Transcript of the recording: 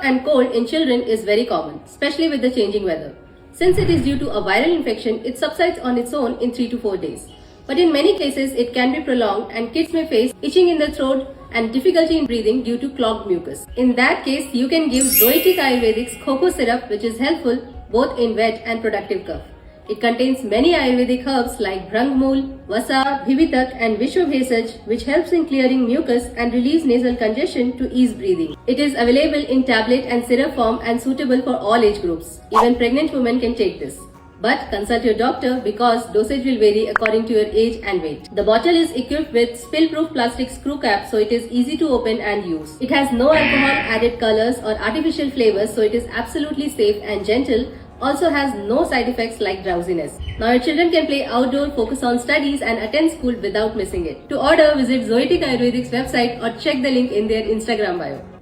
and cold in children is very common, especially with the changing weather. Since it is due to a viral infection, it subsides on its own in 3 to 4 days. But in many cases, it can be prolonged and kids may face itching in the throat and difficulty in breathing due to clogged mucus. In that case, you can give Zoetic Ayurvedic's cocoa syrup, which is helpful both in wet and productive cough. It contains many Ayurvedic herbs like Brahmul, Vasa, Bhivitak and Vishwabhesaj, which helps in clearing mucus and relieves nasal congestion to ease breathing. It is available in tablet and syrup form and suitable for all age groups. Even pregnant women can take this. But consult your doctor because dosage will vary according to your age and weight. The bottle is equipped with spill-proof plastic screw cap, so it is easy to open and use. It has no alcohol, added colors or artificial flavors, so it is absolutely safe and gentle. Also has no side effects like drowsiness. Now your children can play outdoor, focus on studies and attend school without missing it. To order, visit Zoetic Ayurvedic's website or check the link in their Instagram bio.